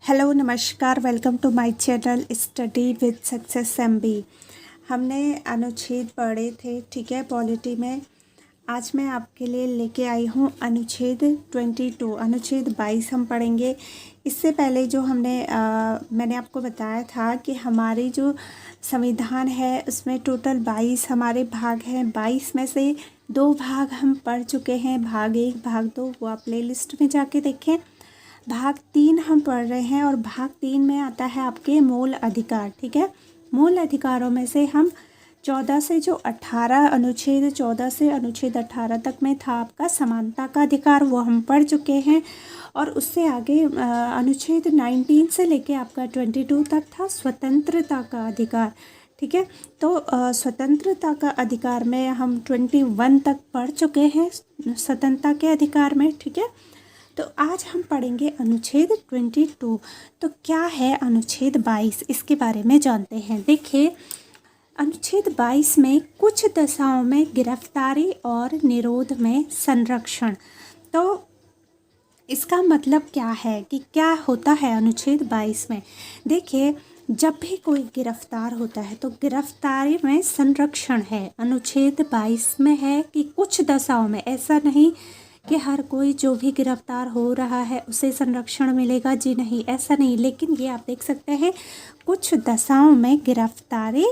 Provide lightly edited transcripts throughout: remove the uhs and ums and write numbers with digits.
Hello नमस्कार, welcome to my channel study with success MB. हमने अनुच्छेद पढ़े थे, ठीक है, पॉलिटी में। आज मैं आपके लिए लेके आई हूँ अनुच्छेद 22, अनुच्छेद 22 हम पढ़ेंगे। इससे पहले जो मैंने आपको बताया था कि हमारी जो संविधान है उसमें टोटल 22 हमारे भाग हैं। 22 में से 2 भाग हम पढ़ चुके हैं, भाग 1 भाग 2, वो आप प्ले लिस्ट में जाके देखें। भाग 3 हम पढ़ रहे हैं और भाग 3 में आता है आपके मूल अधिकार, ठीक है। मूल अधिकारों में से हम 14 से जो 18 अनुच्छेद 14 से अनुच्छेद 18 तक में था आपका समानता का अधिकार, वो हम पढ़ चुके हैं। और उससे आगे अनुच्छेद 19 से लेके आपका 22 तक था स्वतंत्रता का अधिकार, ठीक है। तो स्वतंत्रता का अधिकार में हम 21 तक पढ़ चुके हैं स्वतंत्रता के अधिकार में, ठीक है। तो आज हम पढ़ेंगे अनुच्छेद 22। तो क्या है अनुच्छेद 22, इसके बारे में जानते हैं। देखिए, अनुच्छेद 22 में कुछ दशाओं में गिरफ्तारी और निरोध में संरक्षण। तो इसका मतलब क्या है कि क्या होता है अनुच्छेद 22 में। देखिए, जब भी कोई गिरफ्तार होता है तो गिरफ्तारी में संरक्षण है, अनुच्छेद 22 में है कि कुछ दशाओं में, ऐसा नहीं कि हर कोई जो भी गिरफ्तार हो रहा है उसे संरक्षण मिलेगा, जी नहीं, ऐसा नहीं। लेकिन ये आप देख सकते हैं कुछ दशाओं में गिरफ्तारी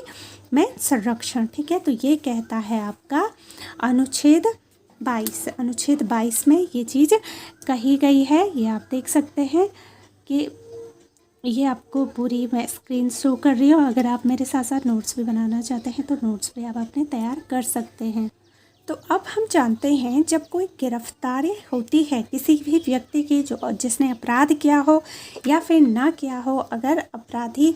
में संरक्षण, ठीक है। तो ये कहता है आपका अनुच्छेद 22। अनुच्छेद 22 में ये चीज़ कही गई है, ये आप देख सकते हैं कि ये आपको पूरी मैं स्क्रीन शो कर रही हूँ। अगर आप मेरे साथ साथ नोट्स भी बनाना चाहते हैं तो नोट्स भी आप अपने तैयार कर सकते हैं। तो अब हम जानते हैं, जब कोई गिरफ्तारी होती है किसी भी व्यक्ति की जो जिसने अपराध किया हो या फिर ना किया हो, अगर अपराधी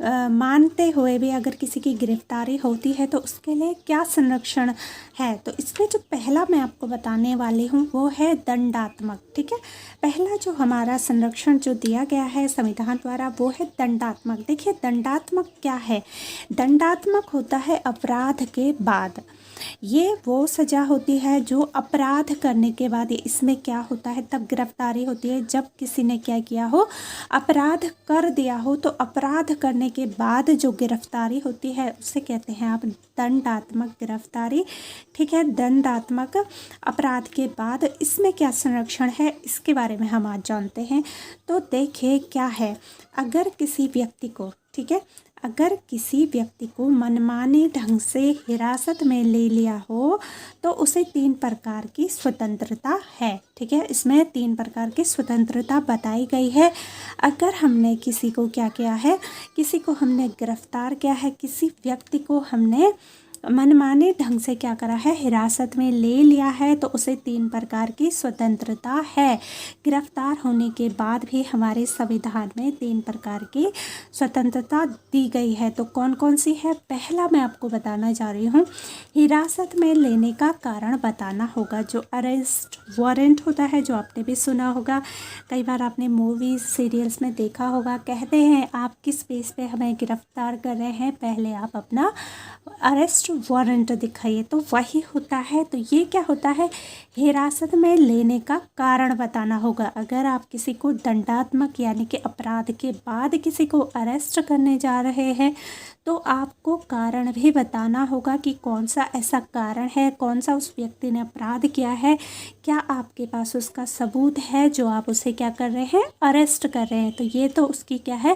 मानते हुए भी अगर किसी की गिरफ्तारी होती है तो उसके लिए क्या संरक्षण है। तो इसमें जो पहला मैं आपको बताने वाली हूँ वो है दंडात्मक, ठीक है। पहला जो हमारा संरक्षण जो दिया गया है संविधान द्वारा वो है दंडात्मक। देखिए, दंडात्मक क्या है। दंडात्मक होता है अपराध के बाद, ये वो सज़ा होती है जो अपराध करने के बाद, इसमें क्या होता है, तब गिरफ्तारी होती है जब किसी ने क्या किया हो, अपराध कर दिया हो। तो अपराध करने के बाद जो गिरफ्तारी होती है उसे कहते हैं आप दंडात्मक गिरफ्तारी, ठीक है। दंडात्मक अपराध के बाद इसमें क्या संरक्षण है, इसके बारे में हम आज जानते हैं। तो देखिए क्या है, अगर किसी व्यक्ति को, ठीक है, अगर किसी व्यक्ति को मनमाने ढंग से हिरासत में ले लिया हो तो उसे 3 प्रकार की स्वतंत्रता है, ठीक है। इसमें 3 प्रकार की स्वतंत्रता बताई गई है। अगर हमने किसी को क्या किया है, किसी को हमने गिरफ्तार किया है, किसी व्यक्ति को हमने मनमाने ढंग से क्या करा है, हिरासत में ले लिया है, तो उसे 3 प्रकार की स्वतंत्रता है। गिरफ्तार होने के बाद भी हमारे संविधान में 3 प्रकार की स्वतंत्रता दी गई है। तो कौन कौन सी है, पहला मैं आपको बताना जा रही हूँ, हिरासत में लेने का कारण बताना होगा। जो अरेस्ट वारंट होता है, जो आपने भी सुना होगा, कई बार आपने मूवीज सीरियल्स में देखा होगा, कहते हैं आप किस बेस पे हमें गिरफ्तार कर रहे हैं, पहले आप अपना अरेस्ट वारंट दिखाइए, तो वही होता है। तो ये क्या होता है, हिरासत में लेने का कारण बताना होगा। अगर आप किसी को दंडात्मक यानी कि अपराध के बाद किसी को अरेस्ट करने जा रहे हैं तो आपको कारण भी बताना होगा कि कौन सा ऐसा कारण है, कौन सा उस व्यक्ति ने अपराध किया है, क्या आपके पास उसका सबूत है जो आप उसे क्या कर रहे हैं, अरेस्ट कर रहे हैं। तो ये तो उसकी क्या है,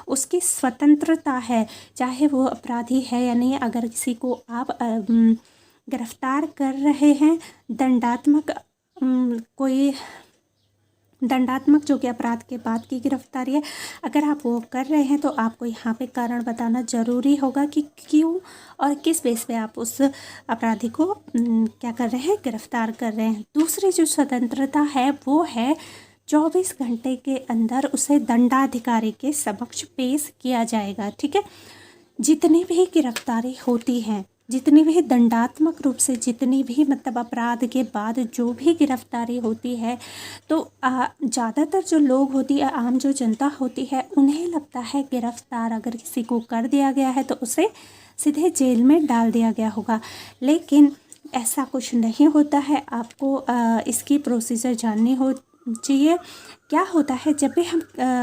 उसकी स्वतंत्रता है, चाहे वो अपराधी है या नहीं। अगर किसी को आप गिरफ्तार कर रहे हैं दंडात्मक कोई दंडात्मक जो कि अपराध के बाद की गिरफ्तारी है, अगर आप वो कर रहे हैं तो आपको यहाँ पे कारण बताना ज़रूरी होगा कि क्यों और किस बेस पे आप उस अपराधी को क्या कर रहे हैं, गिरफ्तार कर रहे हैं। दूसरी जो स्वतंत्रता है वो है 24 घंटे के अंदर उसे दंडाधिकारी के समक्ष पेश किया जाएगा, ठीक है। जितनी भी गिरफ्तारी होती हैं, जितनी भी दंडात्मक रूप से जितनी भी मतलब अपराध के बाद जो भी गिरफ्तारी होती है, तो ज़्यादातर जो लोग होती है, आम जो जनता होती है, उन्हें लगता है गिरफ्तार अगर किसी को कर दिया गया है तो उसे सीधे जेल में डाल दिया गया होगा। लेकिन ऐसा कुछ नहीं होता है। आपको इसकी प्रोसीजर चाहिए। क्या होता है जब भी हम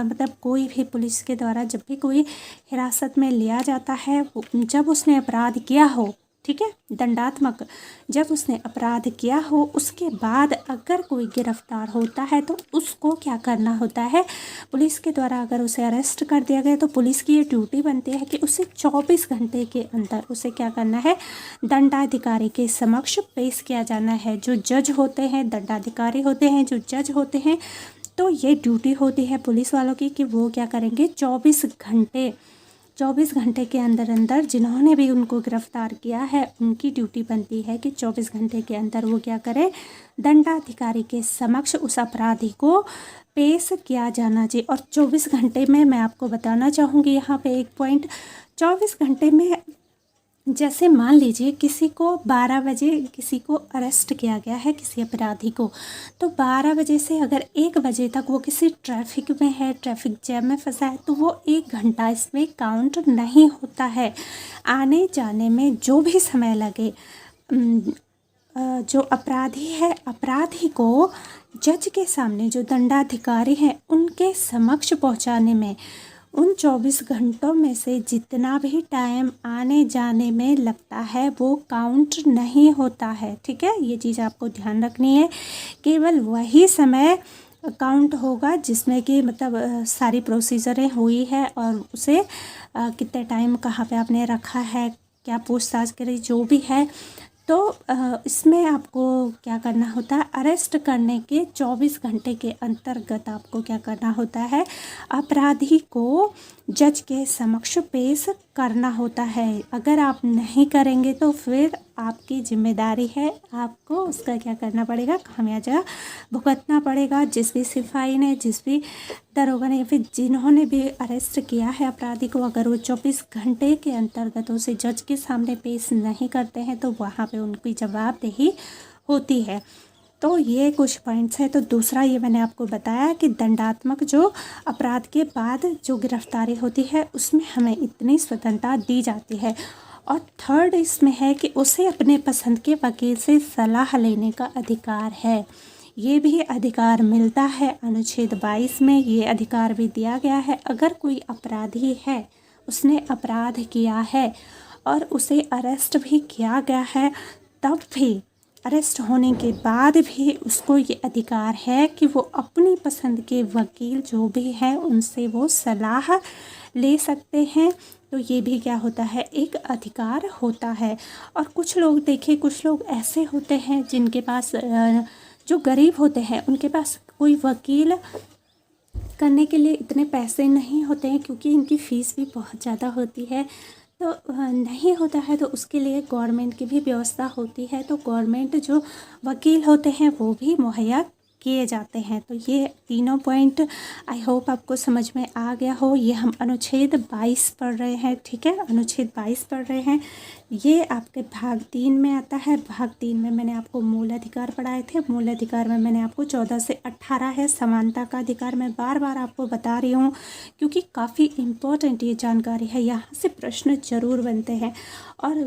मतलब कोई भी पुलिस के द्वारा जब भी कोई हिरासत में लिया जाता है, जब उसने अपराध किया हो, ठीक है, दंडात्मक, जब उसने अपराध किया हो उसके बाद अगर कोई गिरफ्तार होता है तो उसको क्या करना होता है, पुलिस के द्वारा अगर उसे अरेस्ट कर दिया गया तो पुलिस की ये ड्यूटी बनती है कि उसे 24 घंटे के अंदर उसे क्या करना है, दंडाधिकारी के समक्ष पेश किया जाना है। जो जज होते हैं, दंडाधिकारी होते हैं, जो जज होते हैं, तो ये ड्यूटी होती है पुलिस वालों की कि वो क्या करेंगे, 24 घंटे के अंदर अंदर जिन्होंने भी उनको गिरफ्तार किया है उनकी ड्यूटी बनती है कि 24 घंटे के अंदर वो क्या करें, दंडाधिकारी के समक्ष उस अपराधी को पेश किया जाना चाहिए। और 24 घंटे में मैं आपको बताना चाहूँगी यहाँ पे एक पॉइंट, 24 घंटे में जैसे मान लीजिए किसी को 12 बजे किसी को अरेस्ट किया गया है, किसी अपराधी को, तो 12 बजे से अगर 1 बजे तक वो किसी ट्रैफिक में है, ट्रैफिक जैम में फंसा है, तो वो 1 घंटा इसमें काउंट नहीं होता है। आने जाने में जो भी समय लगे, जो अपराधी है, अपराधी को जज के सामने जो दंडाधिकारी हैं उनके समक्ष पहुंचाने में उन 24 घंटों में से जितना भी टाइम आने जाने में लगता है वो काउंट नहीं होता है, ठीक है। ये चीज़ आपको ध्यान रखनी है। केवल वही समय काउंट होगा जिसमें कि मतलब सारी प्रोसीजरें हुई है और उसे कितने टाइम कहाँ पे आपने रखा है, क्या पूछताछ करी, जो भी है। तो इसमें आपको क्या करना होता है, अरेस्ट करने के 24 घंटे के अंतर्गत आपको क्या करना होता है, अपराधी को जज के समक्ष पेश करना होता है। अगर आप नहीं करेंगे तो फिर आपकी जिम्मेदारी है, आपको उसका क्या करना पड़ेगा, खामियाजा भुगतना पड़ेगा। जिस भी सिपाही ने, जिस भी दरोगा ने या फिर जिन्होंने भी अरेस्ट किया है अपराधी को, अगर वो 24 घंटे के अंतर्गत उसे जज के सामने पेश नहीं करते हैं तो वहाँ पे उनकी जवाबदेही होती है। तो ये कुछ पॉइंट्स हैं। तो दूसरा ये मैंने आपको बताया कि दंडात्मक जो अपराध के बाद जो गिरफ्तारी होती है उसमें हमें इतनी स्वतंत्रता दी जाती है। और थर्ड इसमें है कि उसे अपने पसंद के वकील से सलाह लेने का अधिकार है। ये भी अधिकार मिलता है अनुच्छेद 22 में, ये अधिकार भी दिया गया है। अगर कोई अपराधी है, उसने अपराध किया है और उसे अरेस्ट भी किया गया है, तब भी अरेस्ट होने के बाद भी उसको ये अधिकार है कि वो अपनी पसंद के वकील जो भी हैं उनसे वो सलाह ले सकते हैं। तो ये भी क्या होता है, एक अधिकार होता है। और कुछ लोग देखिए, कुछ लोग ऐसे होते हैं जिनके पास जो गरीब होते हैं उनके पास कोई वकील करने के लिए इतने पैसे नहीं होते हैं, क्योंकि इनकी फ़ीस भी बहुत ज़्यादा होती है। तो नहीं होता है तो उसके लिए गवर्नमेंट की भी व्यवस्था होती है। तो गवर्नमेंट जो वकील होते हैं वो भी मुहैया किए जाते हैं। तो ये तीनों पॉइंट आई होप आपको समझ में आ गया हो। ये हम अनुच्छेद 22 पढ़ रहे हैं, ठीक है, अनुच्छेद 22 पढ़ रहे हैं। ये आपके भाग 3 में आता है। भाग 3 में मैंने आपको मूल अधिकार पढ़ाए थे। मूल अधिकार में मैंने आपको 14 से 18 है समानता का अधिकार। मैं बार बार आपको बता रही हूँ क्योंकि काफ़ी इम्पोर्टेंट ये जानकारी है, यहाँ से प्रश्न जरूर बनते हैं। और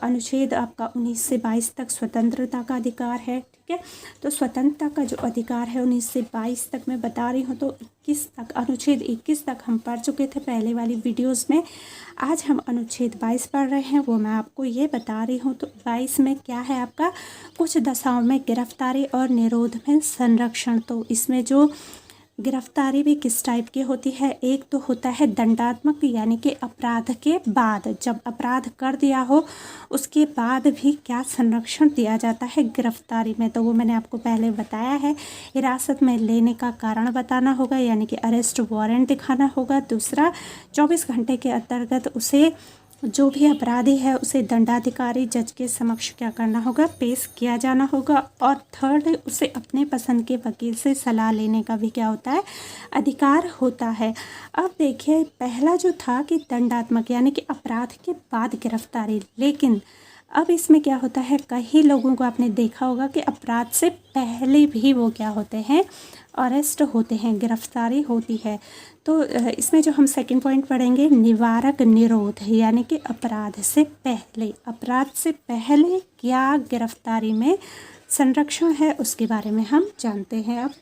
अनुच्छेद आपका 19 से 22 तक स्वतंत्रता का अधिकार है, ठीक है। तो स्वतंत्रता का जो अधिकार है 19 से 22 तक मैं बता रही हूँ। तो 21 तक, अनुच्छेद 21 तक हम पढ़ चुके थे पहले वाली वीडियोस में। आज हम अनुच्छेद 22 पढ़ रहे हैं, वो मैं आपको ये बता रही हूँ। तो 22 में क्या है आपका, कुछ दशाओं में गिरफ्तारी और निरोध में संरक्षण। तो इसमें जो गिरफ्तारी भी किस टाइप की होती है, एक तो होता है दंडात्मक, यानी कि अपराध के बाद, जब अपराध कर दिया हो उसके बाद भी क्या संरक्षण दिया जाता है गिरफ्तारी में। तो वो मैंने आपको पहले बताया है। हिरासत में लेने का कारण बताना होगा, यानी कि अरेस्ट वारंट दिखाना होगा। दूसरा, 24 घंटे के अंतर्गत उसे, जो भी अपराधी है उसे दंडाधिकारी जज के समक्ष क्या करना होगा, पेश किया जाना होगा। और थर्ड, उसे अपने पसंद के वकील से सलाह लेने का भी क्या होता है, अधिकार होता है। अब देखिए, पहला जो था कि दंडात्मक यानी कि अपराध के बाद गिरफ्तारी, लेकिन अब इसमें क्या होता है, कई लोगों को आपने देखा होगा कि अपराध से पहले भी वो क्या होते हैं, अरेस्ट होते हैं, गिरफ्तारी होती है। तो इसमें जो हम सेकंड पॉइंट पढ़ेंगे, निवारक निरोध, यानी कि अपराध से पहले, अपराध से पहले क्या गिरफ्तारी में संरक्षण है उसके बारे में हम जानते हैं। अब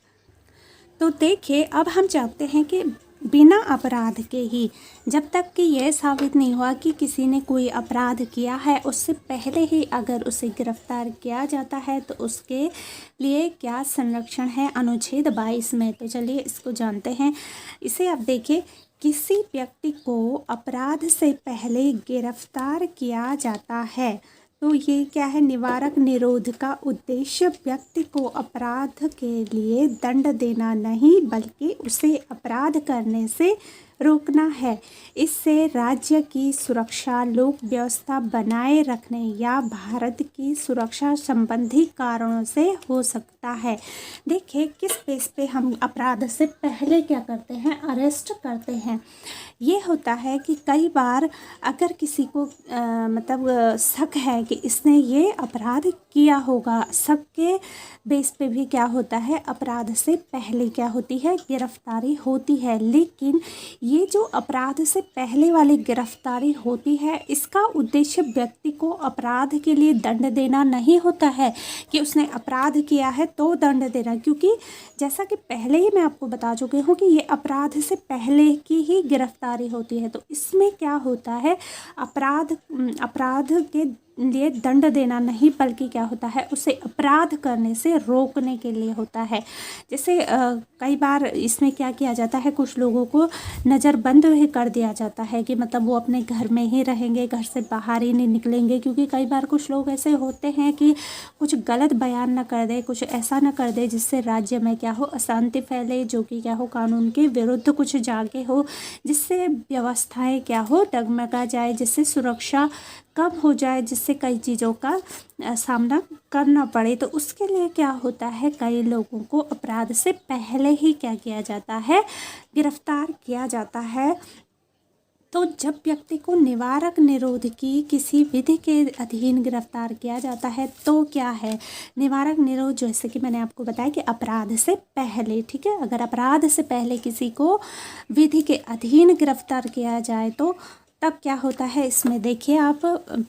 तो देखिए, अब हम चाहते हैं कि बिना अपराध के ही, जब तक कि यह साबित नहीं हुआ कि किसी ने कोई अपराध किया है, उससे पहले ही अगर उसे गिरफ्तार किया जाता है तो उसके लिए क्या संरक्षण है अनुच्छेद 22 में। तो चलिए इसको जानते हैं। इसे आप देखिए, किसी व्यक्ति को अपराध से पहले गिरफ्तार किया जाता है तो ये क्या है, निवारक निरोध का उद्देश्य व्यक्ति को अपराध के लिए दंड देना नहीं बल्कि उसे अपराध करने से रोकना है। इससे राज्य की सुरक्षा, लोक व्यवस्था बनाए रखने या भारत की सुरक्षा संबंधी कारणों से हो सकता है। देखिए, किस बेस पे हम अपराध से पहले क्या करते हैं, अरेस्ट करते हैं। ये होता है कि कई बार अगर किसी को शक है कि इसने ये अपराध किया होगा, शक के बेस पे भी क्या होता है, अपराध से पहले क्या होती है, गिरफ्तारी होती है। लेकिन ये जो अपराध से पहले वाली गिरफ्तारी होती है, इसका उद्देश्य व्यक्ति को अपराध के लिए दंड देना नहीं होता है कि उसने अपराध किया है तो दंड देना, क्योंकि जैसा कि पहले ही मैं आपको बता चुकी हूँ कि ये अपराध से पहले की ही गिरफ्तारी होती है। तो इसमें क्या होता है, अपराध के लिए दंड देना नहीं बल्कि क्या होता है, उसे अपराध करने से रोकने के लिए होता है। जैसे कई बार इसमें क्या किया जाता है, कुछ लोगों को नज़रबंद ही कर दिया जाता है कि मतलब वो अपने घर में ही रहेंगे, घर से बाहर ही नहीं निकलेंगे, क्योंकि कई बार कुछ लोग ऐसे होते हैं कि कुछ गलत बयान न कर दे, कुछ ऐसा न कर दे जिससे राज्य में क्या हो, अशांति फैले, जो कि क्या हो, कानून के विरुद्ध कुछ जाके हो, जिससे व्यवस्थाएं क्या हो, डगमगा जाए, जिससे सुरक्षा कम हो जाए, जिससे कई चीज़ों का सामना करना पड़े। तो उसके लिए क्या होता है, कई लोगों को अपराध से पहले ही क्या किया जाता है, गिरफ्तार किया जाता है। तो जब व्यक्ति को निवारक निरोध की किसी विधि के अधीन गिरफ्तार किया जाता है तो क्या है, निवारक निरोध जैसे कि मैंने आपको बताया कि अपराध से पहले, ठीक है, अगर अपराध से पहले किसी को विधि के अधीन गिरफ्तार किया जाए तो तब क्या होता है। इसमें देखिए, आप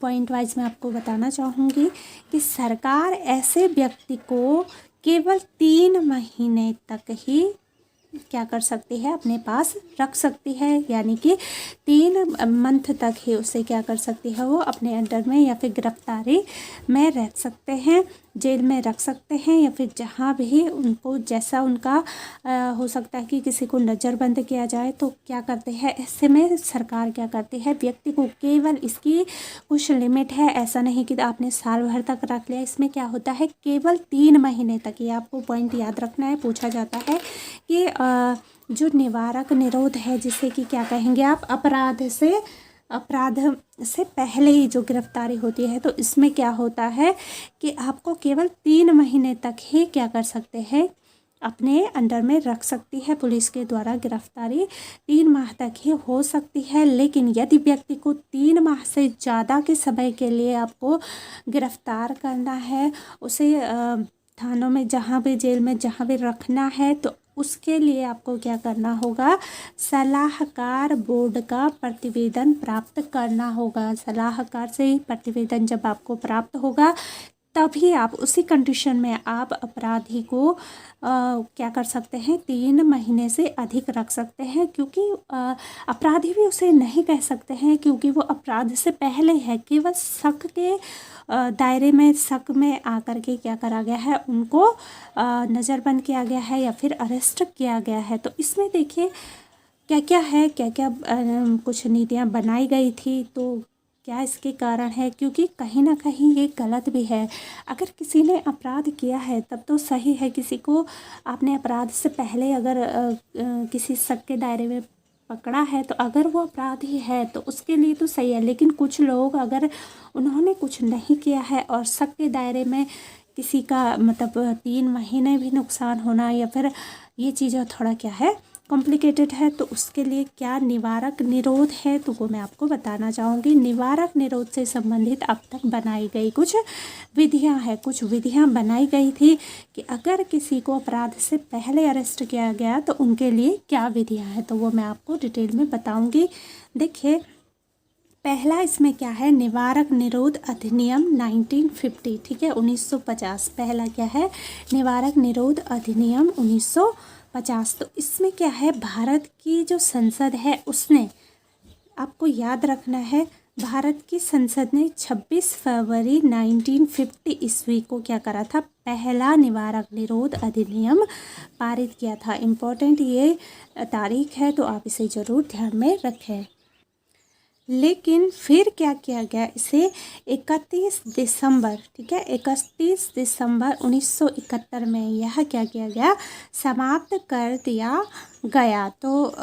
पॉइंट वाइज मैं आपको बताना चाहूँगी कि सरकार ऐसे व्यक्ति को केवल 3 महीने तक ही क्या कर सकती है, अपने पास रख सकती है, यानी कि 3 मंथ तक ही उसे क्या कर सकती है, वो अपने अंडर में या फिर गिरफ्तारी में रह सकते हैं, जेल में रख सकते हैं, या फिर जहाँ भी उनको जैसा उनका हो सकता है कि किसी को नज़रबंद किया जाए तो क्या करते हैं, ऐसे में सरकार क्या करती है, व्यक्ति को केवल इसकी कुछ लिमिट है, ऐसा नहीं कि आपने साल भर तक रख लिया। इसमें क्या होता है, केवल 3 महीने तक, ये आपको पॉइंट याद रखना है, पूछा जाता है कि जो निवारक निरोध है, जिसे कि क्या कहेंगे आप, अपराध से पहले ही जो गिरफ्तारी होती है, तो इसमें क्या होता है कि आपको केवल 3 महीने तक ही क्या कर सकते हैं, अपने अंडर में रख सकती है पुलिस के द्वारा। गिरफ्तारी 3 माह तक ही हो सकती है। लेकिन यदि व्यक्ति को 3 माह से ज़्यादा के समय के लिए आपको गिरफ्तार करना है, उसे थानों में, जहाँ भी जेल में जहाँ भी रखना है, तो उसके लिए आपको क्या करना होगा, सलाहकार बोर्ड का प्रतिवेदन प्राप्त करना होगा। सलाहकार से प्रतिवेदन जब आपको प्राप्त होगा तभी आप उसी कंडीशन में आप अपराधी को क्या कर सकते हैं, 3 महीने से अधिक रख सकते हैं, क्योंकि अपराधी भी उसे नहीं कह सकते हैं क्योंकि वो अपराध से पहले है, केवल शक के दायरे में, शक में आकर के क्या करा गया है, उनको नज़रबंद किया गया है या फिर अरेस्ट किया गया है। तो इसमें देखिए क्या क्या है, क्या क्या कुछ नीतियाँ बनाई गई थी, तो क्या इसके कारण है, क्योंकि कहीं ना कहीं ये गलत भी है। अगर किसी ने अपराध किया है तब तो सही है, किसी को आपने अपराध से पहले अगर किसी शक के दायरे में पकड़ा है तो अगर वो अपराधी है तो उसके लिए तो सही है। लेकिन कुछ लोग अगर उन्होंने कुछ नहीं किया है और शक के दायरे में किसी का 3 महीने भी नुकसान होना, या फिर ये चीज़ें थोड़ा क्या है, कॉम्प्लिकेटेड है, तो उसके लिए क्या निवारक निरोध है, तो वो मैं आपको बताना चाहूँगी। निवारक निरोध से संबंधित अब तक बनाई गई कुछ विधियाँ हैं, कुछ विधियाँ बनाई गई थी कि अगर किसी को अपराध से पहले अरेस्ट किया गया तो उनके लिए क्या विधियाँ हैं, तो वो मैं आपको डिटेल में बताऊँगी। देखिए, पहला इसमें क्या है, निवारक निरोध अधिनियम 1950, ठीक है, 1950। पहला क्या है, निवारक निरोध अधिनियम 1950। 1950। तो इसमें क्या है, भारत की जो संसद है उसने, आपको याद रखना है, भारत की संसद ने 26 फरवरी 1950 ईस्वी को क्या करा था, पहला निवारक निरोध अधिनियम पारित किया था। इम्पोर्टेंट ये तारीख है, तो आप इसे ज़रूर ध्यान में रखें। लेकिन फिर क्या किया गया, इसे 31 दिसंबर, ठीक है, 31 दिसंबर 1971 में यह क्या किया गया, समाप्त कर दिया गया। तो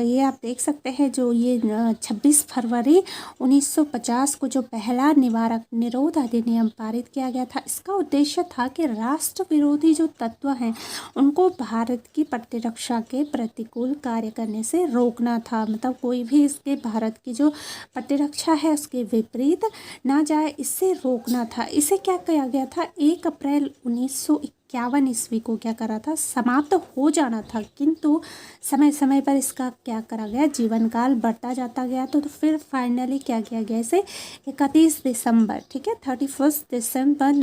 ये आप देख सकते हैं, जो ये 26 फरवरी 1950 को जो पहला निवारक निरोध अधिनियम पारित किया गया था, इसका उद्देश्य था कि राष्ट्र विरोधी जो तत्व हैं उनको भारत की प्रतिरक्षा के प्रतिकूल कार्य करने से रोकना था। मतलब कोई भी इसके भारत की जो प्रतिरक्षा है उसके विपरीत ना जाए, इससे रोकना था। इसे क्या किया गया था, 1 अप्रैल 1951 ईस्वी को क्या करा था, समाप्त हो जाना था, किंतु समय समय पर इसका क्या करा गया, जीवन काल बढ़ता जाता गया। तो फिर फाइनली क्या किया गया, इसे 31 दिसंबर, ठीक है, 31 दिसंबर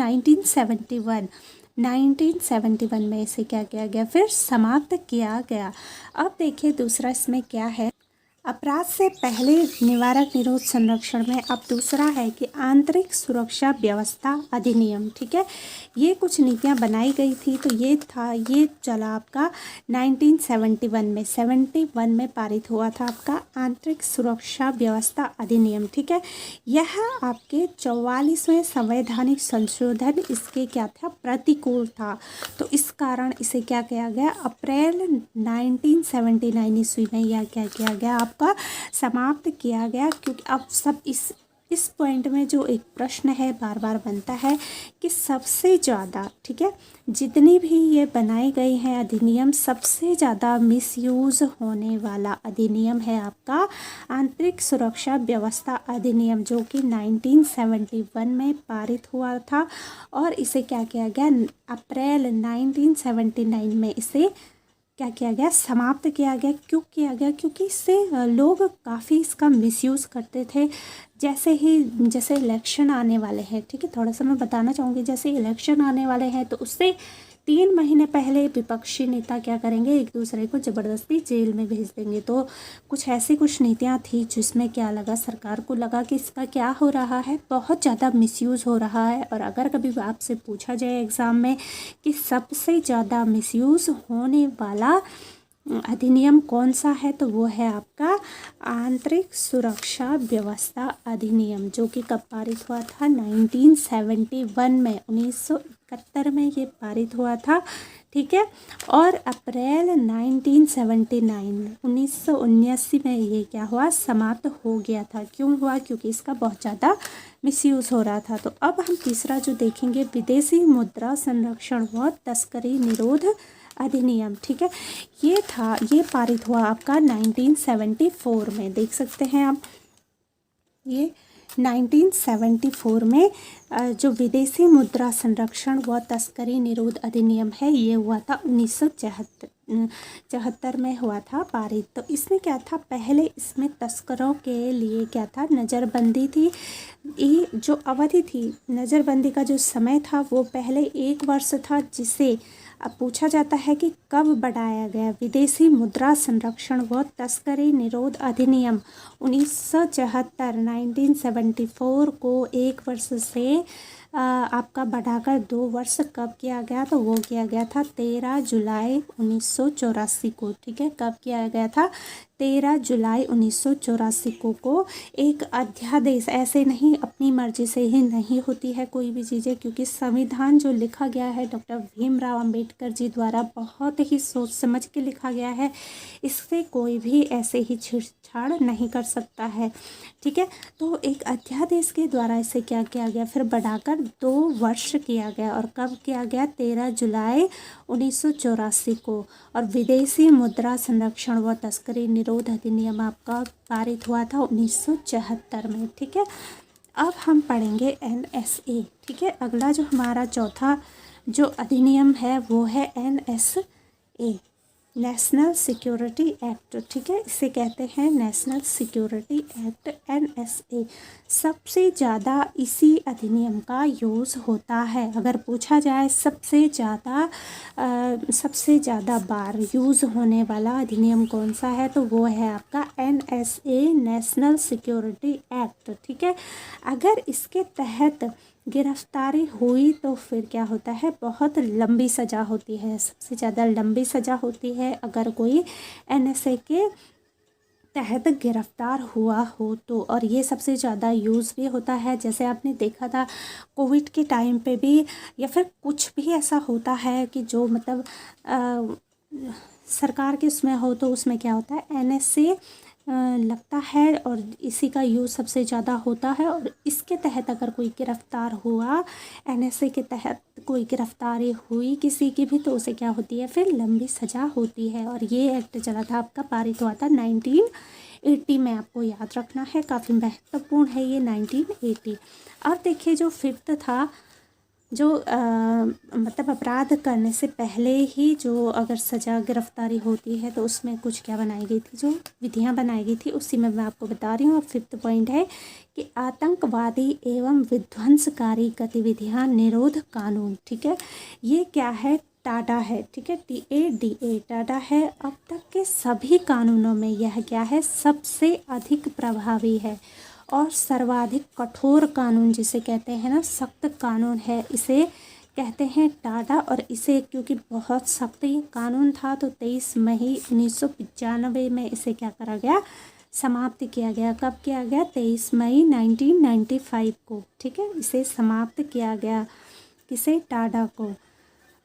1971 में इसे क्या किया गया, फिर समाप्त किया गया। अब देखिए दूसरा इसमें क्या है, अपराध से पहले निवारक निरोध संरक्षण में अब दूसरा है कि आंतरिक सुरक्षा व्यवस्था अधिनियम, ठीक है, ये कुछ नीतियां बनाई गई थी। तो ये चला आपका 1971 में पारित हुआ था आपका आंतरिक सुरक्षा व्यवस्था अधिनियम, ठीक है। यह आपके 44वें संवैधानिक संशोधन इसके क्या था, प्रतिकूल था। तो इस कारण इसे क्या किया गया, अप्रैल 1979 ईस्वी में यह क्या किया गया, आपका समाप्त किया गया। क्योंकि अब सब इस पॉइंट में जो एक प्रश्न है बार बार बनता है कि सबसे ज़्यादा, ठीक है, जितनी भी ये बनाई गई हैं अधिनियम, सबसे ज़्यादा मिसयूज़ होने वाला अधिनियम है आपका आंतरिक सुरक्षा व्यवस्था अधिनियम, जो कि 1971 में पारित हुआ था। और इसे क्या किया गया, अप्रैल 1979 में इसे क्या किया गया, समाप्त किया गया। क्यों किया गया, क्योंकि इससे लोग काफ़ी इसका मिसयूज़ करते थे। जैसे इलेक्शन आने वाले हैं, ठीक है, थोड़ा सा मैं बताना चाहूँगी, जैसे इलेक्शन आने वाले हैं तो उससे 3 महीने पहले विपक्षी नेता क्या करेंगे, एक दूसरे को ज़बरदस्ती जेल में भेज देंगे। तो कुछ नीतियाँ थी जिसमें क्या लगा, सरकार को लगा कि इसका क्या हो रहा है, बहुत ज़्यादा मिसयूज़ हो रहा है। और अगर कभी आपसे पूछा जाए एग्ज़ाम में कि सबसे ज़्यादा मिसयूज़ होने वाला अधिनियम कौन सा है, तो वो है आपका आंतरिक सुरक्षा व्यवस्था अधिनियम, जो कि कब पारित हुआ था, 1971 में, 1971 में ये पारित हुआ था, ठीक है। और अप्रैल 1979 में ये क्या हुआ, समाप्त हो गया था। क्यों हुआ, क्योंकि इसका बहुत ज़्यादा मिसयूज़ हो रहा था। तो अब हम तीसरा जो देखेंगे, विदेशी मुद्रा संरक्षण व तस्करी निरोध अधिनियम, ठीक है, ये पारित हुआ आपका 1974 में, देख सकते हैं आप, ये 1974 में जो विदेशी मुद्रा संरक्षण व तस्करी निरोध अधिनियम है, ये हुआ था 1974 में हुआ था पारित। तो इसमें क्या था, पहले इसमें तस्करों के लिए क्या था, नज़रबंदी थी। ये जो अवधि थी, नज़रबंदी का जो समय था वो पहले 1 वर्ष था, जिसे अब पूछा जाता है कि कब बढ़ाया गया। विदेशी मुद्रा संरक्षण व तस्करी निरोध अधिनियम 1974 को 1 वर्ष से आपका बढ़ाकर 2 वर्ष कब किया गया, तो वो किया गया था 13 जुलाई 1984 को, ठीक है। कब किया गया था, 13 जुलाई 1984 को एक अध्यादेश, ऐसे नहीं अपनी मर्जी से ही नहीं होती है कोई भी चीज़ें, क्योंकि संविधान जो लिखा गया है डॉक्टर भीमराव अंबेडकर जी द्वारा बहुत ही सोच समझ के लिखा गया है, इससे कोई भी ऐसे ही छेड़छाड़ नहीं कर सकता है, ठीक है। तो एक अध्यादेश के द्वारा इसे क्या किया गया, फिर बढ़ाकर 2 वर्ष किया गया। और कब किया गया, 13 जुलाई 1984 को। और विदेशी मुद्रा संरक्षण व तस्करी निरोध अधिनियम आपका पारित हुआ था 1974 में, ठीक है। अब हम पढ़ेंगे NSA, ठीक है। अगला जो हमारा चौथा जो अधिनियम है वो है NSA। नेशनल सिक्योरिटी एक्ट, ठीक है, इसे कहते हैं नेशनल सिक्योरिटी एक्ट NSA। सबसे ज़्यादा इसी अधिनियम का यूज़ होता है। अगर पूछा जाए सबसे ज़्यादा बार यूज़ होने वाला अधिनियम कौन सा है, तो वो है आपका NSA, नेशनल सिक्योरिटी एक्ट, ठीक है। अगर इसके तहत गिरफ्तारी हुई तो फिर क्या होता है, बहुत लंबी सज़ा होती है, सबसे ज़्यादा लंबी सज़ा होती है अगर कोई NSA के तहत गिरफ्तार हुआ हो तो। और ये सबसे ज़्यादा यूज़ भी होता है, जैसे आपने देखा था कोविड के टाइम पे भी, या फिर कुछ भी ऐसा होता है कि जो मतलब सरकार के उसमें हो, तो उसमें क्या होता है NSA लगता है और इसी का यूज़ सबसे ज़्यादा होता है। और इसके तहत अगर कोई गिरफ्तार हुआ, NSA के तहत कोई गिरफ्तारी हुई किसी की भी, तो उसे क्या होती है, फिर लंबी सज़ा होती है। और ये एक्ट चला था आपका, पारित हुआ था 1980 में, आपको याद रखना है, काफ़ी महत्वपूर्ण है ये 1980। अब देखिए जो फिफ्थ था, जो मतलब अपराध करने से पहले ही जो अगर सज़ा गिरफ्तारी होती है तो उसमें कुछ क्या बनाई गई थी, जो विधियां बनाई गई थी, उसी में मैं आपको बता रही हूँ। अब फिफ्थ पॉइंट है कि आतंकवादी एवं विध्वंसकारी गतिविधियां निरोध कानून, ठीक है। ये क्या है, टाडा है, ठीक है, TADA टाडा है। अब तक के सभी कानूनों में यह क्या है, सबसे अधिक प्रभावी है और सर्वाधिक कठोर कानून जिसे कहते हैं ना, सख्त कानून है, इसे कहते हैं टाडा। और इसे क्योंकि बहुत सख्त ये कानून था तो 23 मई 1995 में इसे क्या करा गया, समाप्त किया गया। कब किया गया, 23 मई 1995 को, ठीक है, इसे समाप्त किया गया, किसे, टाडा को।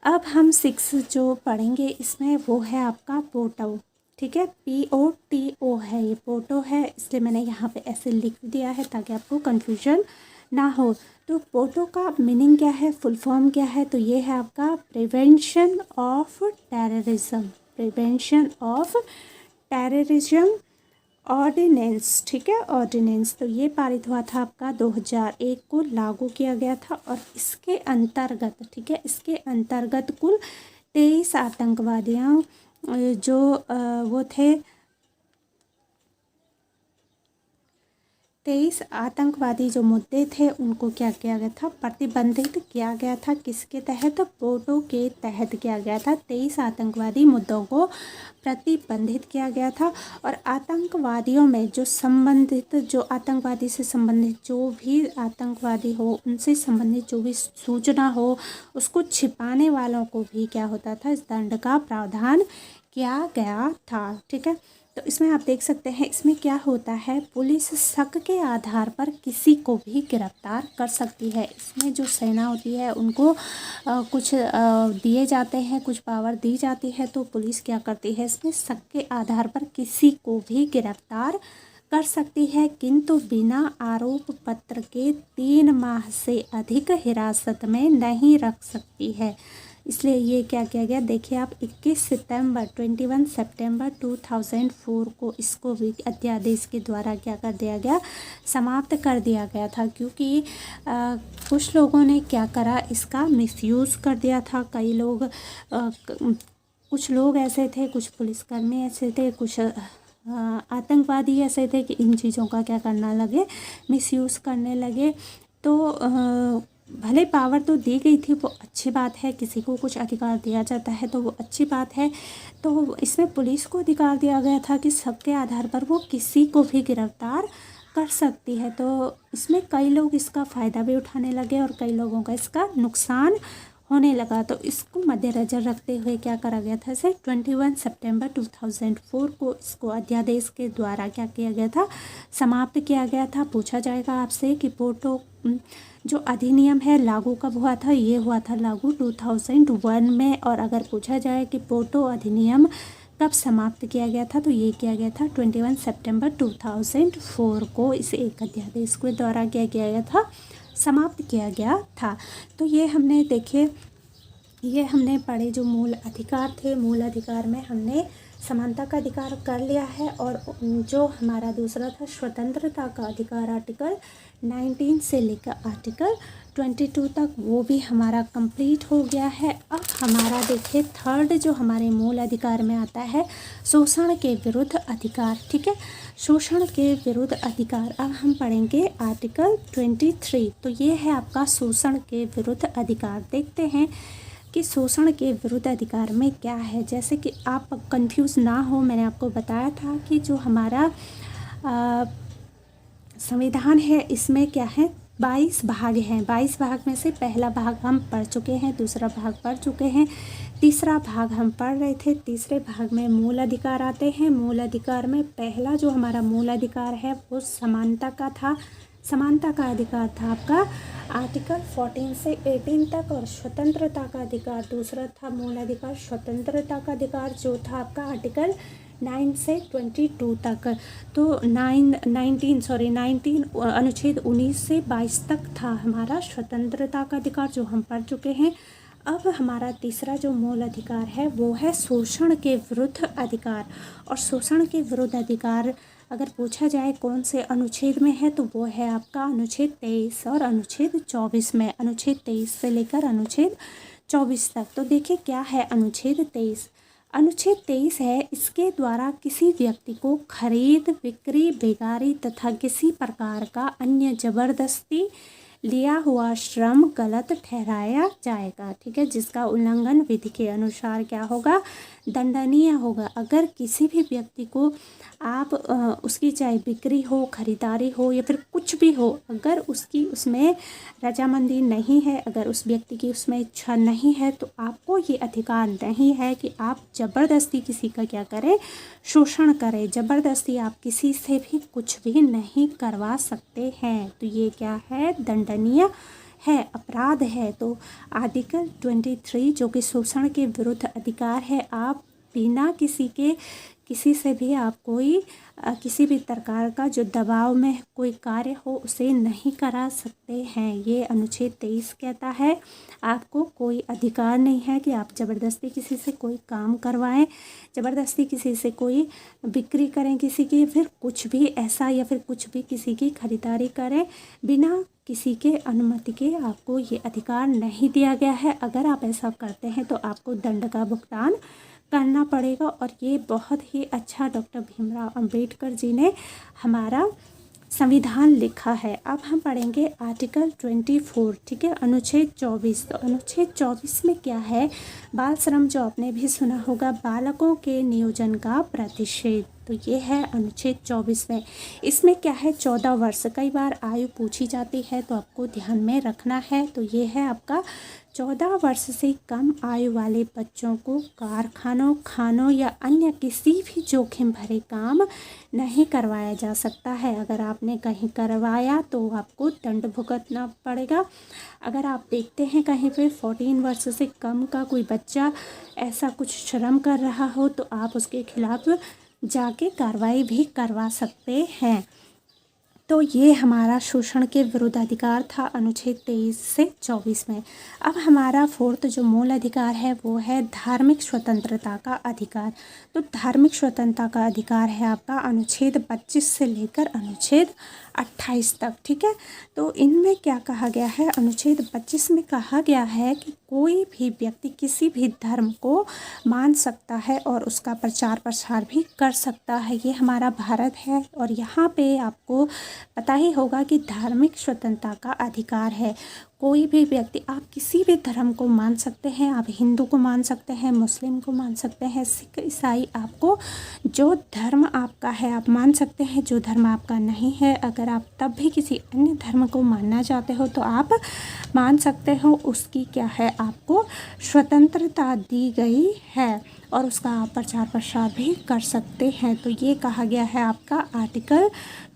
अब हम 6 जो पढ़ेंगे इसमें वो है आपका पोटो, ठीक है, POTO है, ये पोटो है, इसलिए मैंने यहाँ पे ऐसे लिख दिया है ताकि आपको कन्फ्यूजन ना हो। तो पोटो का मीनिंग क्या है, फुल फॉर्म क्या है, तो ये है आपका prevention of terrorism, prevention of terrorism ordinance, ठीक है, ऑर्डिनेंस। तो ये पारित हुआ था आपका 2001 को, लागू किया गया था। और इसके अंतर्गत, ठीक है, इसके अंतर्गत कुल 23 आतंकवादियों जो वो थे, 23 आतंकवादी जो मुद्दे थे उनको क्या किया गया था, प्रतिबंधित किया गया था। किसके तहत, पोटो के तहत किया गया था। 23 आतंकवादी मुद्दों को प्रतिबंधित किया गया था। और आतंकवादियों में जो संबंधित, जो आतंकवादी से संबंधित जो भी आतंकवादी हो, उनसे संबंधित जो भी सूचना हो, उसको छिपाने वालों को भी क्या होता था, इस दंड का प्रावधान किया गया था, ठीक है। तो इसमें आप देख सकते हैं, इसमें क्या होता है, पुलिस शक के आधार पर किसी को भी गिरफ्तार कर सकती है। इसमें जो सेना होती है उनको कुछ दिए जाते हैं, कुछ पावर दी जाती है, तो पुलिस क्या करती है, इसमें शक के आधार पर किसी को भी गिरफ्तार कर सकती है, किंतु बिना आरोप पत्र के 3 माह से अधिक हिरासत में नहीं रख सकती है। इसलिए ये क्या किया गया, देखिए आप 21 सितंबर 2004 को इसको भी अध्यादेश के द्वारा क्या कर दिया गया, समाप्त कर दिया गया था। क्योंकि कुछ लोगों ने क्या करा, इसका मिसयूज़ कर दिया था। कई लोग कुछ लोग ऐसे थे, कुछ पुलिसकर्मी ऐसे थे, कुछ आतंकवादी ऐसे थे कि इन चीज़ों का क्या करना लगे, मिसयूज़ करने लगे। तो भले पावर तो दी गई थी, वो अच्छी बात है, किसी को कुछ अधिकार दिया जाता है तो वो अच्छी बात है। तो इसमें पुलिस को अधिकार दिया गया था कि सबके आधार पर वो किसी को भी गिरफ्तार कर सकती है। तो इसमें कई लोग इसका फ़ायदा भी उठाने लगे और कई लोगों का इसका नुकसान होने लगा। तो इसको मद्देनज़र रखते हुए क्या करा गया था, इसे 21 सितंबर 2004 को इसको अध्यादेश के द्वारा क्या किया गया था, समाप्त किया गया था। पूछा जाएगा आपसे कि पोटो जो अधिनियम है लागू कब हुआ था, ये हुआ था लागू 2001 में। और अगर पूछा जाए कि पोटो अधिनियम कब समाप्त किया गया था, तो ये किया गया था 21 सितंबर 2004 को, इस एक अध्यादेश के द्वारा क्या किया गया था, समाप्त किया गया था। तो ये हमने देखे, ये हमने पढ़े जो मूल अधिकार थे। मूल अधिकार में हमने समानता का अधिकार कर लिया है। और जो हमारा दूसरा था स्वतंत्रता का अधिकार, आर्टिकल 19 से लेकर आर्टिकल 22 तक वो भी हमारा कंप्लीट हो गया है। अब हमारा देखिए थर्ड जो हमारे मूल अधिकार में आता है, शोषण के विरुद्ध अधिकार। ठीक है, शोषण के विरुद्ध अधिकार। अब हम पढ़ेंगे आर्टिकल 23। तो ये है आपका शोषण के विरुद्ध अधिकार। देखते हैं कि शोषण के विरुद्ध अधिकार में क्या है। जैसे कि आप कंफ्यूज ना हो, मैंने आपको बताया था कि जो हमारा संविधान है इसमें क्या है, 22 भाग हैं। 22 भाग में से पहला भाग हम पढ़ चुके हैं, दूसरा भाग पढ़ चुके हैं, तीसरा भाग हम पढ़ रहे थे। तीसरे भाग में मूल अधिकार आते हैं। मूल अधिकार में पहला जो हमारा मूल अधिकार है वो समानता का था। समानता का अधिकार था आपका आर्टिकल 14 से 18 तक। और स्वतंत्रता का अधिकार दूसरा था मूल अधिकार, स्वतंत्रता का अधिकार जो था आपका आर्टिकल 9 से 22 तक। तो 19 अनुच्छेद 19 से 22 तक था हमारा स्वतंत्रता का अधिकार जो हम पढ़ चुके हैं। अब हमारा तीसरा जो मूल अधिकार है वो है शोषण के विरुद्ध अधिकार। और शोषण के विरुद्ध अधिकार अगर पूछा जाए कौन से अनुच्छेद में है तो वो है आपका अनुच्छेद 23 और अनुच्छेद 24 में। अनुच्छेद 23 से लेकर अनुच्छेद 24 तक। तो देखिए क्या है अनुच्छेद 23। अनुच्छेद 23 है, इसके द्वारा किसी व्यक्ति को खरीद, बिक्री, बेगारी तथा किसी प्रकार का अन्य जबरदस्ती लिया हुआ श्रम गलत ठहराया जाएगा। ठीक है, जिसका उल्लंघन विधि के अनुसार क्या होगा, दंडनीय होगा। अगर किसी भी व्यक्ति को आप उसकी चाहे बिक्री हो, खरीदारी हो या फिर कुछ भी हो, अगर उसकी उसमें रजामंदी नहीं है, अगर उस व्यक्ति की उसमें इच्छा नहीं है तो आपको ये अधिकार नहीं है कि आप ज़बरदस्ती किसी का क्या करें, शोषण करें। ज़बरदस्ती आप किसी से भी कुछ भी नहीं करवा सकते हैं। तो ये क्या है, दंडनीय है, अपराध है। तो आर्टिकल 23 जो कि शोषण के विरुद्ध अधिकार है, आप बिना किसी से भी आप कोई किसी भी प्रकार का जो दबाव में कोई कार्य हो उसे नहीं करा सकते हैं। ये अनुच्छेद 23 कहता है आपको कोई अधिकार नहीं है कि आप ज़बरदस्ती किसी से कोई काम करवाएं, ज़बरदस्ती किसी से कोई बिक्री करें किसी की, फिर कुछ भी ऐसा या फिर कुछ भी किसी की खरीदारी करें बिना किसी के अनुमति के। आपको ये अधिकार नहीं दिया गया है। अगर आप ऐसा करते हैं तो आपको दंड का भुगतान करना पड़ेगा। और ये बहुत ही अच्छा डॉक्टर भीमराव अंबेडकर जी ने हमारा संविधान लिखा है। अब हम पढ़ेंगे आर्टिकल 24। ठीक है, अनुच्छेद 24। तो अनुच्छेद 24 में क्या है, बाल श्रम जो आपने भी सुना होगा, बालकों के नियोजन का प्रतिषेध। तो ये है अनुच्छेद 24 में। इसमें क्या है, 14 वर्ष, कई बार आयु पूछी जाती है तो आपको ध्यान में रखना है। तो ये है आपका 14 वर्ष से कम आयु वाले बच्चों को कारखानों, खानों या अन्य किसी भी जोखिम भरे काम नहीं करवाया जा सकता है। अगर आपने कहीं करवाया तो आपको दंड भुगतना पड़ेगा। अगर आप देखते हैं कहीं पे 14 वर्ष से कम का कोई बच्चा ऐसा कुछ श्रम कर रहा हो तो आप उसके खिलाफ जाके कार्रवाई भी करवा सकते हैं। तो ये हमारा शोषण के विरुद्ध अधिकार था अनुच्छेद 23 से 24 में। अब हमारा फोर्थ जो मूल अधिकार है वो है धार्मिक स्वतंत्रता का अधिकार। तो धार्मिक स्वतंत्रता का अधिकार है आपका अनुच्छेद 25 से लेकर अनुच्छेद 28 तक। ठीक है, तो इनमें क्या कहा गया है, अनुच्छेद 25 में कहा गया है कि कोई भी व्यक्ति किसी भी धर्म को मान सकता है और उसका प्रचार प्रसार भी कर सकता है। ये हमारा भारत है और यहाँ पे आपको पता ही होगा कि धार्मिक स्वतंत्रता का अधिकार है। कोई भी व्यक्ति, आप किसी भी धर्म को मान सकते हैं, आप हिंदू को मान सकते हैं, मुस्लिम को मान सकते हैं, सिख, ईसाई, आपको जो धर्म आपका है आप मान सकते हैं। जो धर्म आपका नहीं है, अगर आप तब भी किसी अन्य धर्म को मानना चाहते हो तो आप मान सकते हो। उसकी क्या है, आपको स्वतंत्रता दी गई है और उसका आप प्रचार प्रसार भी कर सकते हैं। तो ये कहा गया है आपका आर्टिकल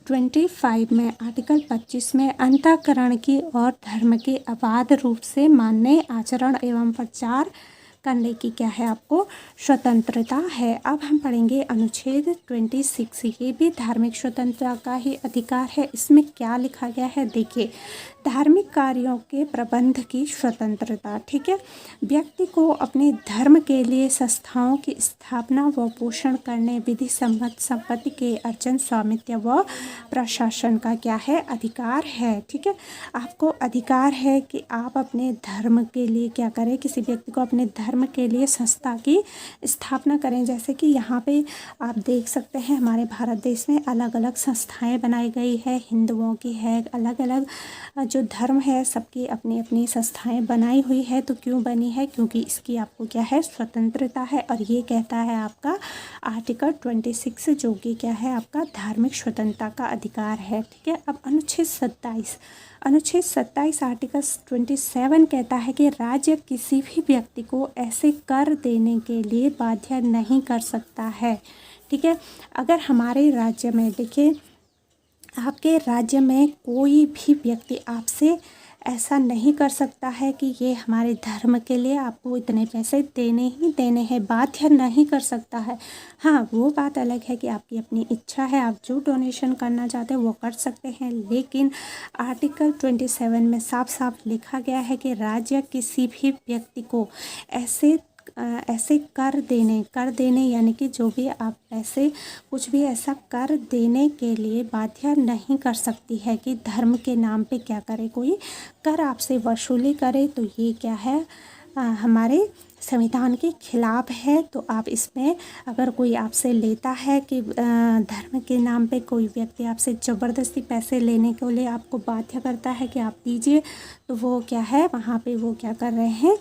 25 में। आर्टिकल 25 में अंतःकरण की और धर्म के अबाध रूप से मानने, आचरण एवं प्रचार करने की क्या है, आपको स्वतंत्रता है। अब हम पढ़ेंगे अनुच्छेद 26। ये भी धार्मिक स्वतंत्रता का ही अधिकार है। इसमें क्या लिखा गया है, देखिए, धार्मिक कार्यों के प्रबंध की स्वतंत्रता। ठीक है, व्यक्ति को अपने धर्म के लिए संस्थाओं की स्थापना व पोषण करने, विधि सम्मत संपत्ति के अर्जन, स्वामित्व व प्रशासन का क्या है, अधिकार है। ठीक है, आपको अधिकार है कि आप अपने धर्म के लिए क्या करें, किसी व्यक्ति को अपने धर्म के लिए संस्था की स्थापना करें। जैसे कि यहाँ पे आप देख सकते हैं हमारे भारत देश में अलग अलग संस्थाएं बनाई गई है, हिंदुओं की है, अलग अलग जो धर्म है सबकी अपनी अपनी संस्थाएं बनाई हुई है। तो क्यों बनी है, क्योंकि इसकी आपको क्या है, स्वतंत्रता है। और ये कहता है आपका आर्टिकल 26 जो कि क्या है, आपका धार्मिक स्वतंत्रता का अधिकार है। ठीक है, अब अनुच्छेद 27 आर्टिकल 27 कहता है कि राज्य किसी भी व्यक्ति को ऐसे कर देने के लिए बाध्य नहीं कर सकता है। ठीक है, अगर हमारे राज्य में देखिए, आपके राज्य में कोई भी व्यक्ति आपसे ऐसा नहीं कर सकता है कि ये हमारे धर्म के लिए आपको इतने पैसे देने ही देने हैं, बाध्य नहीं कर सकता है। हाँ, वो बात अलग है कि आपकी अपनी इच्छा है, आप जो डोनेशन करना चाहते हैं वो कर सकते हैं। लेकिन आर्टिकल 27 में साफ साफ लिखा गया है कि राज्य किसी भी व्यक्ति को ऐसे कर देने यानी कि जो भी आप पैसे कुछ भी ऐसा कर देने के लिए बाध्य नहीं कर सकती है कि धर्म के नाम पे क्या करे, कोई कर आपसे वसूली करे। तो ये क्या है, हमारे संविधान के खिलाफ है। तो आप इसमें अगर कोई आपसे लेता है कि धर्म के नाम पे कोई व्यक्ति आपसे ज़बरदस्ती पैसे लेने के लिए आपको बाध्य करता है कि आप दीजिए, तो वो क्या है, वहाँ पे वो क्या कर रहे हैं,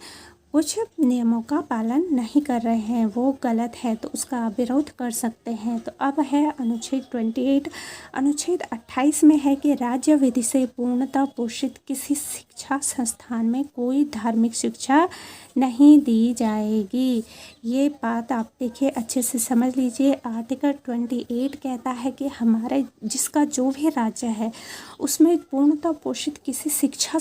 कुछ नियमों का पालन नहीं कर रहे हैं, वो गलत है। तो उसका आप विरोध कर सकते हैं। तो अब है अनुच्छेद 28। अनुच्छेद 28 में है कि राज्य विधि से पूर्णतः पोषित किसी शिक्षा संस्थान में कोई धार्मिक शिक्षा नहीं दी जाएगी। ये बात आप देखिए, अच्छे से समझ लीजिए। आर्टिकल 28 कहता है कि हमारे जिसका जो भी राज्य है उसमें पूर्णतः पोषित किसी शिक्षा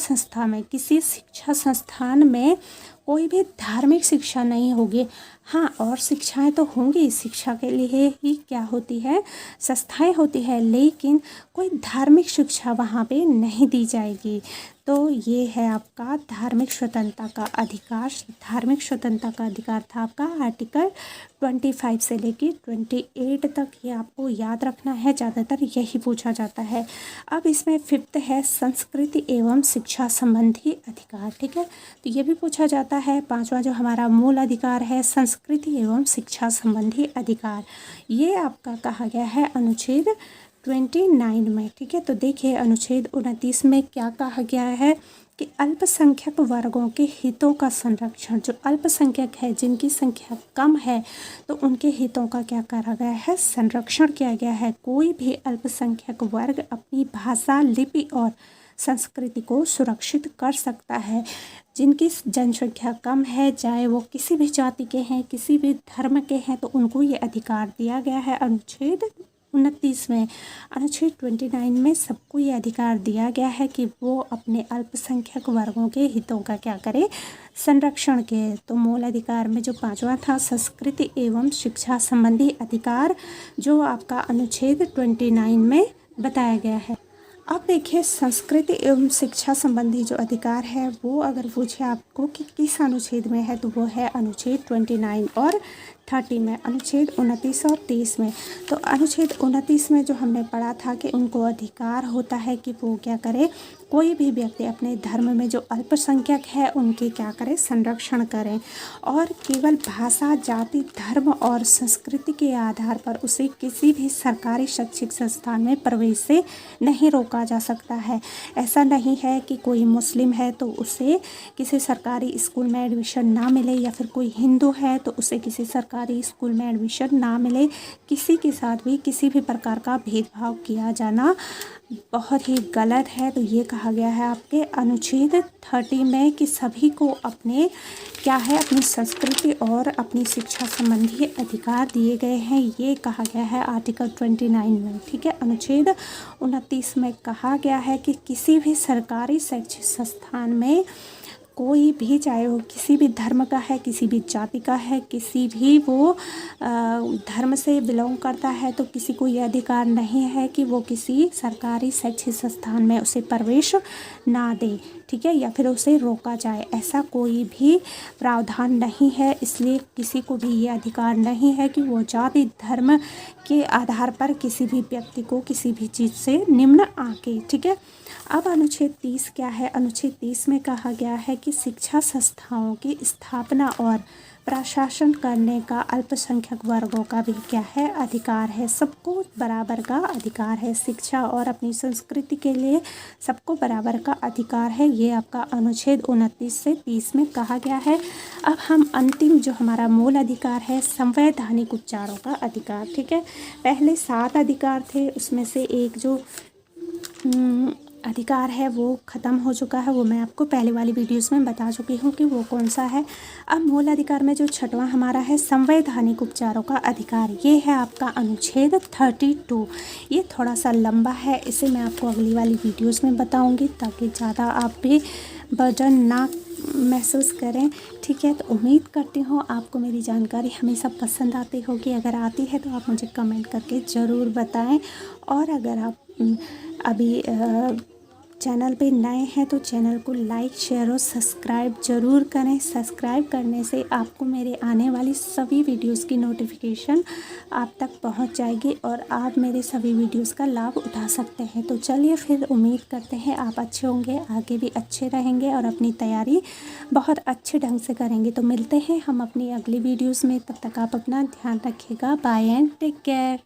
संस्थान में कोई भी धार्मिक शिक्षा नहीं होगी। हाँ, और शिक्षाएं तो होंगी, शिक्षा के लिए ही क्या होती है, संस्थाएं होती है, लेकिन कोई धार्मिक शिक्षा वहाँ पे नहीं दी जाएगी। तो ये है आपका धार्मिक स्वतंत्रता का अधिकार। धार्मिक स्वतंत्रता का अधिकार था आपका आर्टिकल 25 से लेकर 28 तक। ये आपको याद रखना है, ज़्यादातर यही पूछा जाता है। अब इसमें 5th है संस्कृति एवं शिक्षा संबंधी अधिकार। ठीक है, तो ये भी पूछा जाता है। 5वां जो हमारा मूल अधिकार है संस्कृति एवं शिक्षा संबंधी अधिकार, ये आपका कहा गया है अनुच्छेद 29 में। ठीक है, तो देखिए अनुच्छेद 29 में क्या कहा गया है कि अल्पसंख्यक वर्गों के हितों का संरक्षण, जो अल्पसंख्यक है जिनकी संख्या कम है तो उनके हितों का क्या करा गया है, संरक्षण किया गया है। कोई भी अल्पसंख्यक वर्ग अपनी भाषा, लिपि और संस्कृति को सुरक्षित कर सकता है। जिनकी जनसंख्या कम है, चाहे वो किसी भी जाति के हैं, किसी भी धर्म के हैं, तो उनको ये अधिकार दिया गया है अनुच्छेद 29 में। अनुच्छेद 29 में सबको ये अधिकार दिया गया है कि वो अपने अल्पसंख्यक वर्गों के हितों का क्या करे, संरक्षण के। तो मूल अधिकार में जो 5वां था संस्कृति एवं शिक्षा संबंधी अधिकार, जो आपका अनुच्छेद 29 में बताया गया है। अब देखिए संस्कृति एवं शिक्षा संबंधी जो अधिकार है वो अगर पूछे आपको कि किस अनुच्छेद में है, तो वो है अनुच्छेद 29 और 30 में, अनुच्छेद 29 और 30 में। तो अनुच्छेद 29 में जो हमने पढ़ा था कि उनको अधिकार होता है कि वो क्या करे, कोई भी व्यक्ति अपने धर्म में जो अल्पसंख्यक है उनके क्या करे, संरक्षण करें, और केवल भाषा, जाति, धर्म और संस्कृति के आधार पर उसे किसी भी सरकारी शैक्षिक संस्थान में प्रवेश से नहीं रोका जा सकता है। ऐसा नहीं है कि कोई मुस्लिम है तो उसे किसी सरकारी स्कूल में एडमिशन ना मिले, या फिर कोई हिंदू है तो उसे किसी सरकारी स्कूल में एडमिशन ना मिले। किसी के साथ भी किसी भी प्रकार का भेदभाव किया जाना बहुत ही गलत है। तो ये कहा गया है आपके अनुच्छेद 30 में कि सभी को अपने क्या है, अपनी संस्कृति और अपनी शिक्षा संबंधी अधिकार दिए गए हैं। ये कहा गया है आर्टिकल 29 में। ठीक है, अनुच्छेद 29 में कहा गया है कि किसी भी सरकारी शैक्षिक संस्थान में कोई भी, चाहे वो किसी भी धर्म का है, किसी भी जाति का है, किसी भी वो धर्म से बिलोंग करता है, तो किसी को ये अधिकार नहीं है कि वो किसी सरकारी शैक्षिक संस्थान में उसे प्रवेश ना दे, ठीक है, या फिर उसे रोका जाए। ऐसा कोई भी प्रावधान नहीं है। इसलिए किसी को भी ये अधिकार नहीं है कि वो जाति धर्म के आधार पर किसी भी व्यक्ति को किसी भी चीज़ से निम्न आके, ठीक है। अब अनुच्छेद 30 क्या है? अनुच्छेद 30 में कहा गया है कि शिक्षा संस्थाओं की स्थापना और प्रशासन करने का अल्पसंख्यक वर्गों का भी क्या है? अधिकार है। सबको बराबर का अधिकार है। शिक्षा और अपनी संस्कृति के लिए सबको बराबर का अधिकार है। ये आपका अनुच्छेद 29 से 30 में कहा गया है। अब हम अंतिम जो हमारा मूल अधिकार है, संवैधानिक उपचारों का अधिकार, ठीक है। पहले 7 अधिकार थे, उसमें से एक जो अधिकार है वो ख़त्म हो चुका है। वो मैं आपको पहले वाली वीडियोस में बता चुकी हूँ कि वो कौन सा है। अब मूल अधिकार में जो छठवां हमारा है, संवैधानिक उपचारों का अधिकार, ये है आपका अनुच्छेद 32। ये थोड़ा सा लंबा है, इसे मैं आपको अगली वाली वीडियोस में बताऊँगी ताकि ज़्यादा आप भी बर्डन ना महसूस करें, ठीक है। तो उम्मीद करती हूँ आपको मेरी जानकारी हमेशा पसंद आती होगी। अगर आती है तो आप मुझे कमेंट करके ज़रूर बताएं। और अगर आप अभी चैनल पे नए हैं तो चैनल को लाइक शेयर और सब्सक्राइब ज़रूर करें। सब्सक्राइब करने से आपको मेरे आने वाली सभी वीडियोस की नोटिफिकेशन आप तक पहुंच जाएगी और आप मेरे सभी वीडियोस का लाभ उठा सकते हैं। तो चलिए फिर, उम्मीद करते हैं आप अच्छे होंगे, आगे भी अच्छे रहेंगे और अपनी तैयारी बहुत अच्छे ढंग से करेंगे। तो मिलते हैं हम अपनी अगली वीडियोज़ में, तब तक आप अपना ध्यान रखिएगा। Bye and take care.